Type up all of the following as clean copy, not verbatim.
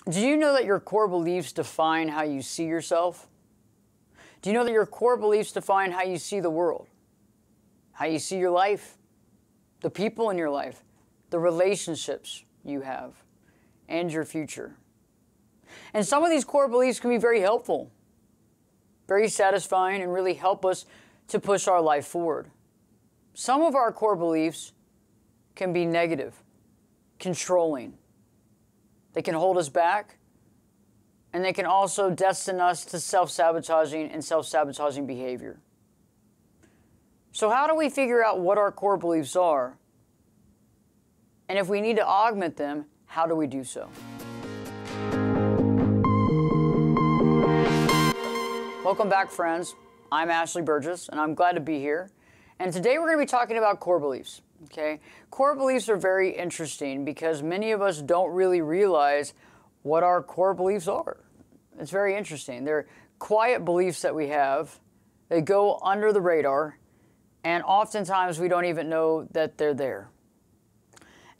Do you know that your core beliefs define how you see yourself? Do you know that your core beliefs define how you see the world? How you see your life? The people in your life? The relationships you have? And your future? And some of these core beliefs can be very helpful, very satisfying, and really help us to push our life forward. Some of our core beliefs can be negative, controlling. They can hold us back, and they can also destine us to self-sabotaging and self-sabotaging behavior. So how do we figure out what our core beliefs are? And if we need to augment them, how do we do so? Welcome back, friends. I'm Ashley Berges, and I'm glad to be here. And today we're going to be talking about core beliefs. Okay? Core beliefs are very interesting because many of us don't really realize what our core beliefs are. It's very interesting. They're quiet beliefs that we have. They go under the radar, and oftentimes we don't even know that they're there.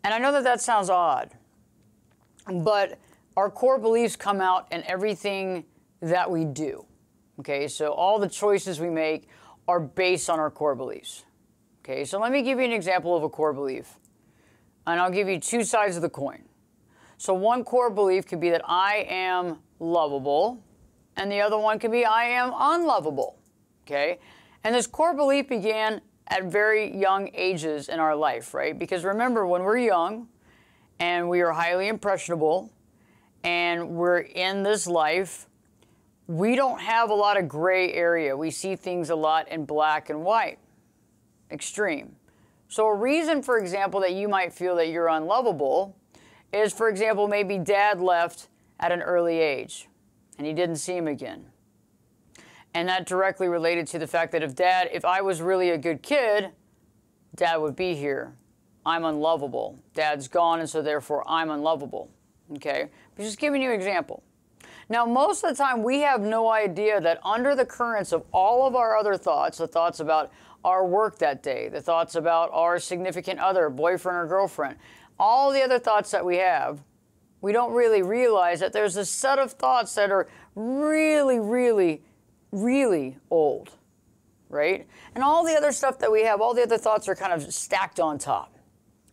And I know that that sounds odd, but our core beliefs come out in everything that we do. Okay, so all the choices we make are based on our core beliefs. Okay, so let me give you an example of a core belief. And I'll give you two sides of the coin. So one core belief could be that I am lovable, and the other one could be I am unlovable. Okay, and this core belief began at very young ages in our life, right? Because remember, when we're young and we are highly impressionable and we're in this life, we don't have a lot of gray area. We see things a lot in black and white. Extreme. So a reason, for example, that you might feel that you're unlovable is, for example, maybe dad left at an early age and he didn't see him again. And that directly related to the fact that if I was really a good kid, dad would be here. I'm unlovable. Dad's gone, and so therefore I'm unlovable. Okay? But just giving you an example. Now, most of the time, we have no idea that under the currents of all of our other thoughts, the thoughts about our work that day, the thoughts about our significant other, boyfriend or girlfriend, all the other thoughts that we have, we don't really realize that there's a set of thoughts that are really, really, really old, right? And all the other stuff that we have, all the other thoughts are kind of stacked on top,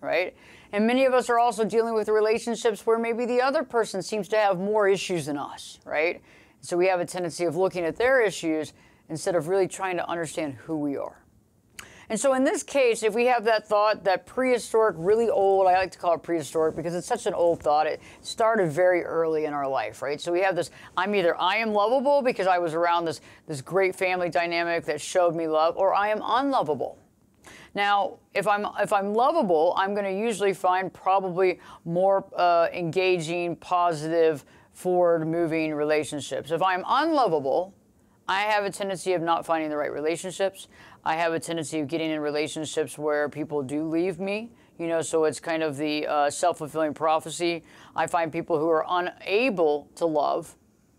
right? And many of us are also dealing with relationships where maybe the other person seems to have more issues than us, right? So we have a tendency of looking at their issues instead of really trying to understand who we are. And so in this case, if we have that thought, that prehistoric, really old, I like to call it prehistoric because it's such an old thought. It started very early in our life, right? So we have this, I am lovable because I was around this great family dynamic that showed me love, or I am unlovable. Now, if I'm lovable, I'm going to usually find probably more engaging, positive, forward-moving relationships. If I'm unlovable, I have a tendency of not finding the right relationships. I have a tendency of getting in relationships where people do leave me, so it's kind of the self-fulfilling prophecy. I find people who are unable to love,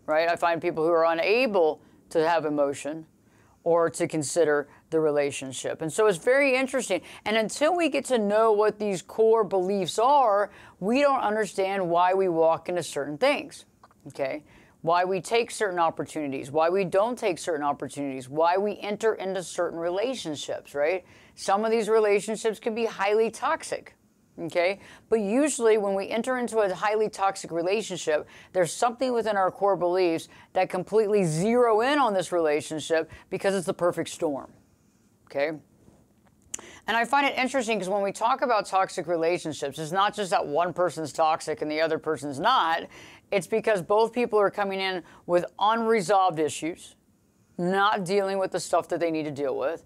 right? I find people who are unable to have emotion or to consider the relationship. And so it's very interesting. And until we get to know what these core beliefs are, we don't understand why we walk into certain things, okay? Why we take certain opportunities, why we don't take certain opportunities, why we enter into certain relationships, right? Some of these relationships can be highly toxic, okay? But usually when we enter into a highly toxic relationship, there's something within our core beliefs that completely zero in on this relationship because it's the perfect storm, okay? And I find it interesting because when we talk about toxic relationships, it's not just that one person's toxic and the other person's not. It's because both people are coming in with unresolved issues, not dealing with the stuff that they need to deal with.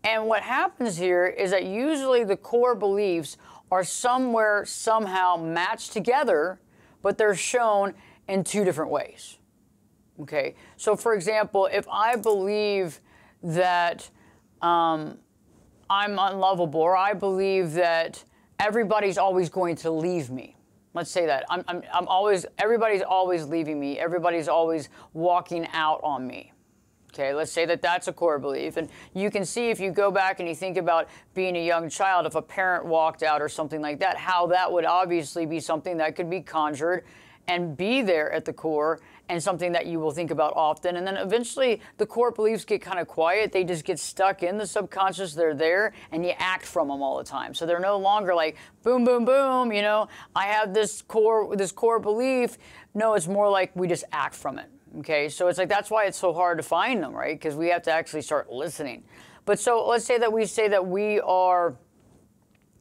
And what happens here is that usually the core beliefs are somewhere, somehow matched together, but they're shown in two different ways. Okay? So, for example, if I believe that I'm unlovable, or I believe that everybody's always going to leave me. Let's say that. Everybody's always leaving me. Everybody's always walking out on me. Okay, let's say that that's a core belief. And you can see if you go back and you think about being a young child, if a parent walked out or something like that, how that would obviously be something that could be conjured and be there at the core, and something that you will think about often. And then eventually the core beliefs get kind of quiet. They just get stuck in the subconscious. They're there, and you act from them all the time. So they're no longer like boom, boom, boom, I have this core belief. No, it's more like we just act from it. Okay, so it's like that's why it's so hard to find them, right? Because we have to actually start listening. But so let's say that we are,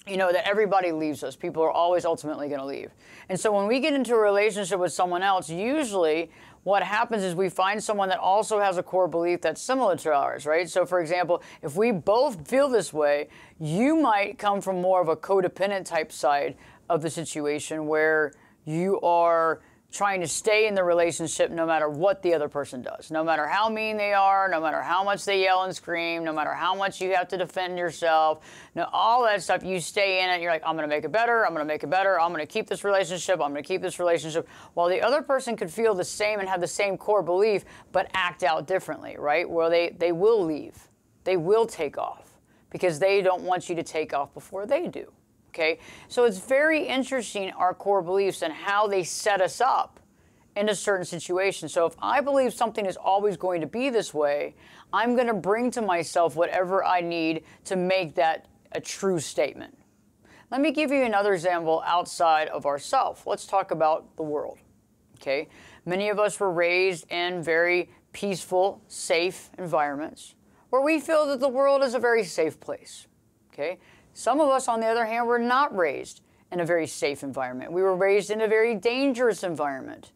that everybody leaves us. People are always ultimately going to leave. And so when we get into a relationship with someone else, usually what happens is we find someone that also has a core belief that's similar to ours, right? So for example, if we both feel this way, you might come from more of a codependent type side of the situation where you are trying to stay in the relationship no matter what the other person does, no matter how mean they are, no matter how much they yell and scream, no matter how much you have to defend yourself, all that stuff, you stay in it. You're like, I'm going to make it better. I'm going to make it better. I'm going to keep this relationship. I'm going to keep this relationship. While the other person could feel the same and have the same core belief, but act out differently, right? Well, they will leave. They will take off because they don't want you to take off before they do. Okay, so it's very interesting, our core beliefs and how they set us up in a certain situation. So if I believe something is always going to be this way, I'm going to bring to myself whatever I need to make that a true statement. Let me give you another example outside of ourselves. Let's talk about the world. Okay, many of us were raised in very peaceful, safe environments where we feel that the world is a very safe place. Okay. Some of us, on the other hand, were not raised in a very safe environment. We were raised in a very dangerous environment.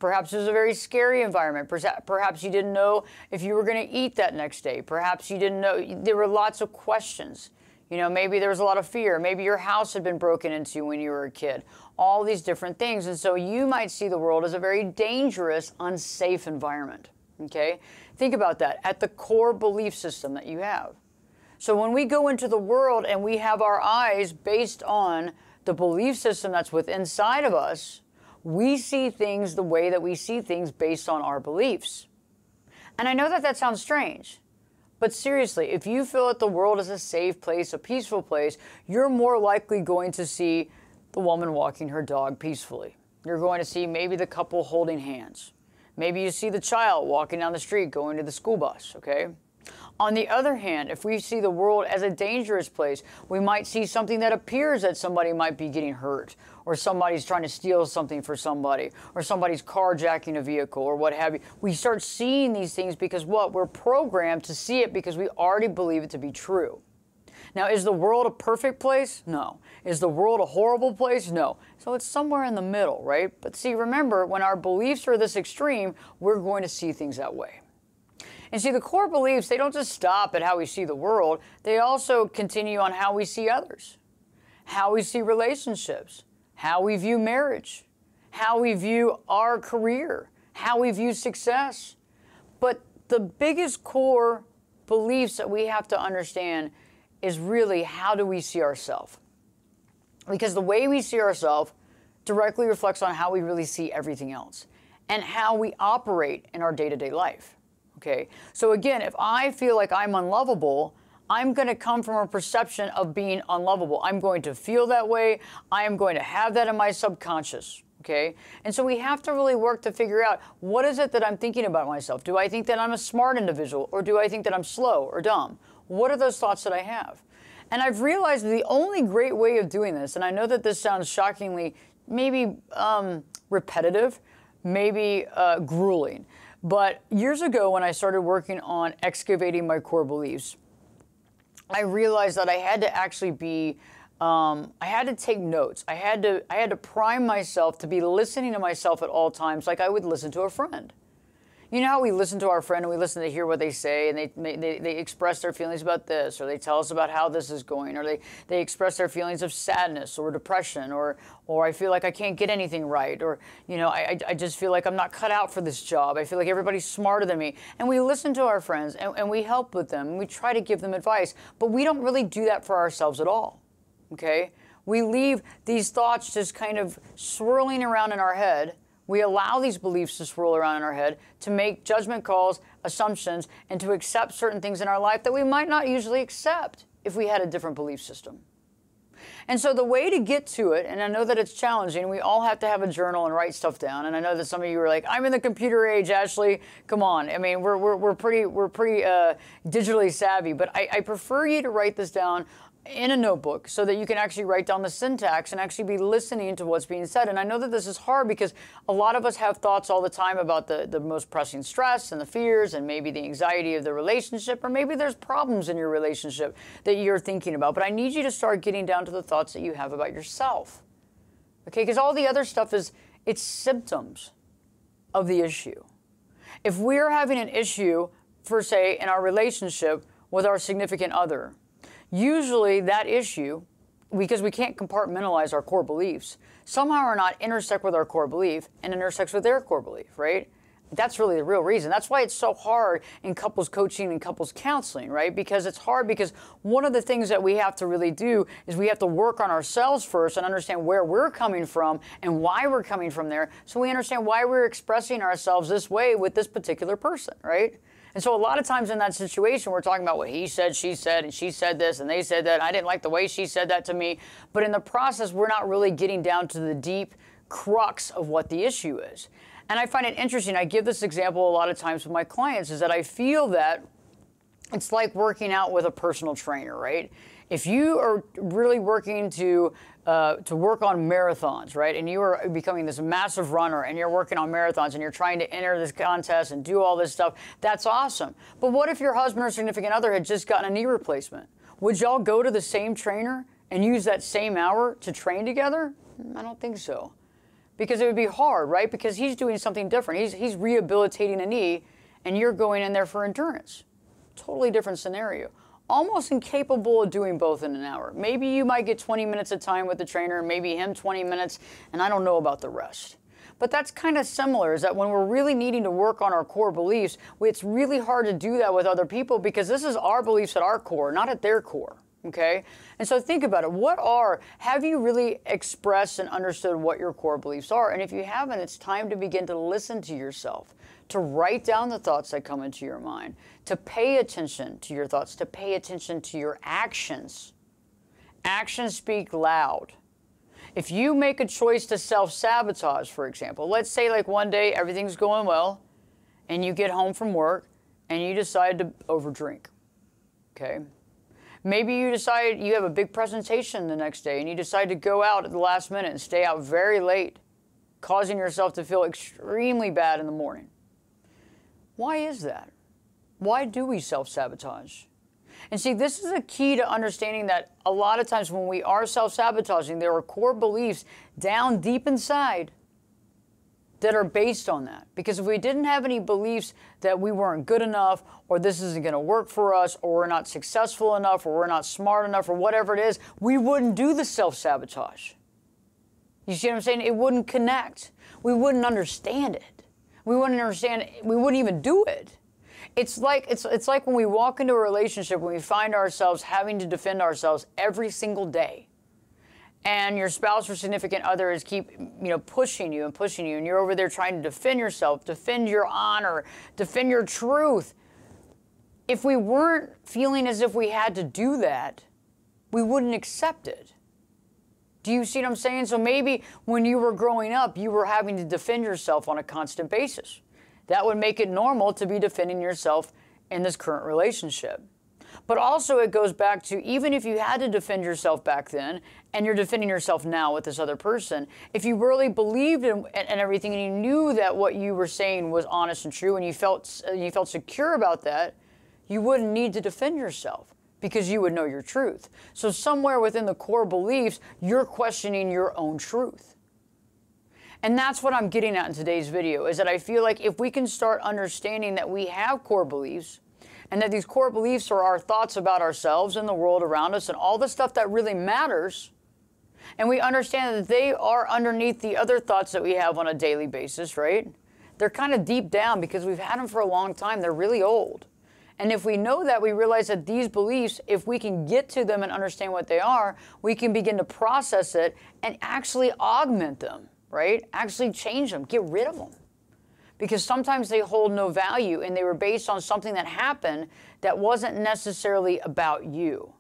Perhaps it was a very scary environment. Perhaps you didn't know if you were going to eat that next day. Perhaps you didn't know. There were lots of questions. Maybe there was a lot of fear. Maybe your house had been broken into when you were a kid. All these different things. And so you might see the world as a very dangerous, unsafe environment. Okay? Think about that at the core belief system that you have. So when we go into the world and we have our eyes based on the belief system that's within inside of us, we see things the way that we see things based on our beliefs. And I know that sounds strange, but seriously, if you feel that the world is a safe place, a peaceful place, you're more likely going to see the woman walking her dog peacefully. You're going to see maybe the couple holding hands. Maybe you see the child walking down the street going to the school bus, okay? On the other hand, if we see the world as a dangerous place, we might see something that appears that somebody might be getting hurt, or somebody's trying to steal something for somebody, or somebody's carjacking a vehicle, or what have you. We start seeing these things because what? We're programmed to see it because we already believe it to be true. Now, is the world a perfect place? No. Is the world a horrible place? No. So it's somewhere in the middle, right? But see, remember, when our beliefs are this extreme, we're going to see things that way. And see, the core beliefs, they don't just stop at how we see the world. They also continue on how we see others, how we see relationships, how we view marriage, how we view our career, how we view success. But the biggest core beliefs that we have to understand is really how do we see ourselves? Because the way we see ourselves directly reflects on how we really see everything else and how we operate in our day-to-day life. Okay, so again, if I feel like I'm unlovable, I'm going to come from a perception of being unlovable. I'm going to feel that way. I am going to have that in my subconscious. Okay, and so we have to really work to figure out what is it that I'm thinking about myself. Do I think that I'm a smart individual, or do I think that I'm slow or dumb? What are those thoughts that I have? And I've realized the only great way of doing this, and I know that this sounds shockingly maybe repetitive, maybe grueling. But years ago, when I started working on excavating my core beliefs, I realized that I had to actually be, I had to take notes. I had to prime myself to be listening to myself at all times, like I would listen to a friend. You know how we listen to our friend and we listen to hear what they say, and they express their feelings about this, or they tell us about how this is going, or they express their feelings of sadness or depression, or I feel like I can't get anything right, or I just feel like I'm not cut out for this job. I feel like everybody's smarter than me. And we listen to our friends and we help with them and we try to give them advice, but we don't really do that for ourselves at all. Okay? We leave these thoughts just kind of swirling around in our head. We allow these beliefs to swirl around in our head to make judgment calls, assumptions, and to accept certain things in our life that we might not usually accept if we had a different belief system. And so the way to get to it, and I know that it's challenging, we all have to have a journal and write stuff down. And I know that some of you are like, I'm in the computer age, Ashley. Come on. I mean, we're pretty digitally savvy, but I prefer you to write this down in a notebook so that you can actually write down the syntax and actually be listening to what's being said. And I know that this is hard because a lot of us have thoughts all the time about the most pressing stress and the fears and maybe the anxiety of the relationship, or maybe there's problems in your relationship that you're thinking about. But I need you to start getting down to the thoughts that you have about yourself. Okay? Because all the other stuff it's symptoms of the issue. If we're having an issue, for say, in our relationship with our significant other, usually that issue, because we can't compartmentalize our core beliefs, somehow or not intersect with our core belief and intersects with their core belief, right? That's really the real reason. That's why it's so hard in couples coaching and couples counseling, right? Because it's hard because one of the things that we have to really do is we have to work on ourselves first and understand where we're coming from and why we're coming from there, so we understand why we're expressing ourselves this way with this particular person, right? And so a lot of times in that situation, we're talking about what he said, she said, and she said this, and they said that, and I didn't like the way she said that to me. But in the process, we're not really getting down to the deep crux of what the issue is. And I find it interesting. I give this example a lot of times with my clients, is that I feel that it's like working out with a personal trainer, right? If you are really working to work on marathons, right, and you are becoming this massive runner and you're working on marathons and you're trying to enter this contest and do all this stuff, that's awesome. But what if your husband or significant other had just gotten a knee replacement? Would y'all go to the same trainer and use that same hour to train together? I don't think so. Because it would be hard, right? Because he's doing something different. He's rehabilitating a knee and you're going in there for endurance. Totally different scenario. Almost incapable of doing both in an hour. Maybe you might get 20 minutes of time with the trainer, maybe him 20 minutes, and I don't know about the rest. But that's kind of similar, is that when we're really needing to work on our core beliefs, it's really hard to do that with other people because this is our beliefs at our core, not at their core. Okay? And so think about it. Have you really expressed and understood what your core beliefs are? And if you haven't, it's time to begin to listen to yourself, to write down the thoughts that come into your mind, to pay attention to your thoughts, to pay attention to your actions. Actions speak loud. If you make a choice to self-sabotage, for example, let's say like one day everything's going well and you get home from work and you decide to overdrink. Okay? Maybe you decide you have a big presentation the next day and you decide to go out at the last minute and stay out very late, causing yourself to feel extremely bad in the morning. Why is that? Why do we self-sabotage? And see, this is a key to understanding that a lot of times when we are self-sabotaging, there are core beliefs down deep inside that are based on that. Because if we didn't have any beliefs that we weren't good enough, or this isn't going to work for us, or we're not successful enough, or we're not smart enough, or whatever it is, we wouldn't do the self-sabotage. You see what I'm saying? It wouldn't connect. We wouldn't understand it. We wouldn't understand it. We wouldn't even do it. It's like when we walk into a relationship, when we find ourselves having to defend ourselves every single day. And your spouse or significant other is keep pushing you, and you're over there trying to defend yourself, defend your honor, defend your truth. If we weren't feeling as if we had to do that, we wouldn't accept it. Do you see what I'm saying? So maybe when you were growing up, you were having to defend yourself on a constant basis. That would make it normal to be defending yourself in this current relationship. But also it goes back to, even if you had to defend yourself back then, and you're defending yourself now with this other person, if you really believed in everything and you knew that what you were saying was honest and true and you felt secure about that, you wouldn't need to defend yourself because you would know your truth. So somewhere within the core beliefs, you're questioning your own truth. And that's what I'm getting at in today's video, is that I feel like if we can start understanding that we have core beliefs, and that these core beliefs are our thoughts about ourselves and the world around us and all the stuff that really matters, and we understand that they are underneath the other thoughts that we have on a daily basis, right? They're kind of deep down because we've had them for a long time. They're really old. And if we know that, we realize that these beliefs, if we can get to them and understand what they are, we can begin to process it and actually augment them, right? Actually change them, get rid of them. Because sometimes they hold no value and they were based on something that happened that wasn't necessarily about you.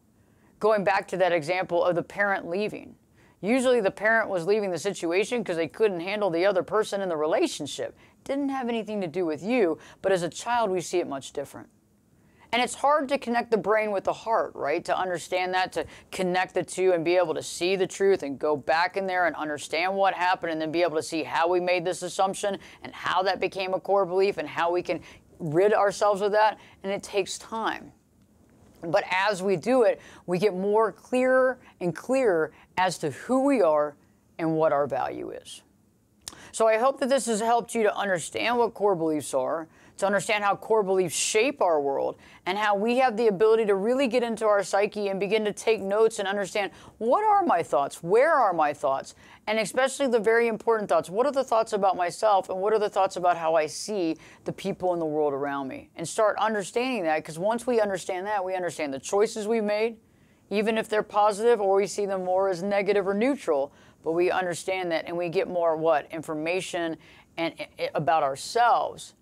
Going back to that example of the parent leaving. Usually the parent was leaving the situation because they couldn't handle the other person in the relationship. Didn't have anything to do with you, but as a child we see it much different. And it's hard to connect the brain with the heart, right? To understand that, to connect the two and be able to see the truth and go back in there and understand what happened and then be able to see how we made this assumption and how that became a core belief and how we can rid ourselves of that. And it takes time. But as we do it, we get more clearer and clearer as to who we are and what our value is. So I hope that this has helped you to understand what core beliefs are, to understand how core beliefs shape our world, and how we have the ability to really get into our psyche and begin to take notes and understand, what are my thoughts? Where are my thoughts? And especially the very important thoughts. What are the thoughts about myself, and what are the thoughts about how I see the people in the world around me? And start understanding that, because once we understand that, we understand the choices we've made, even if they're positive or we see them more as negative or neutral. But we understand that, and we get more information and about ourselves.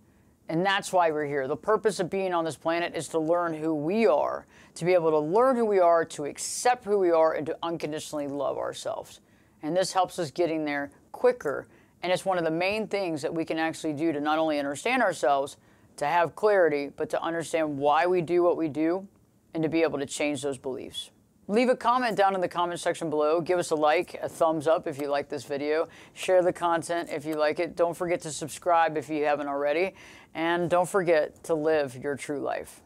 And that's why we're here. The purpose of being on this planet is to learn who we are, to be able to learn who we are, to accept who we are, and to unconditionally love ourselves. And this helps us getting there quicker. And it's one of the main things that we can actually do to not only understand ourselves, to have clarity, but to understand why we do what we do, and to be able to change those beliefs. Leave a comment down in the comment section below. Give us a like, a thumbs up if you like this video. Share the content if you like it. Don't forget to subscribe if you haven't already. And don't forget to live your true life.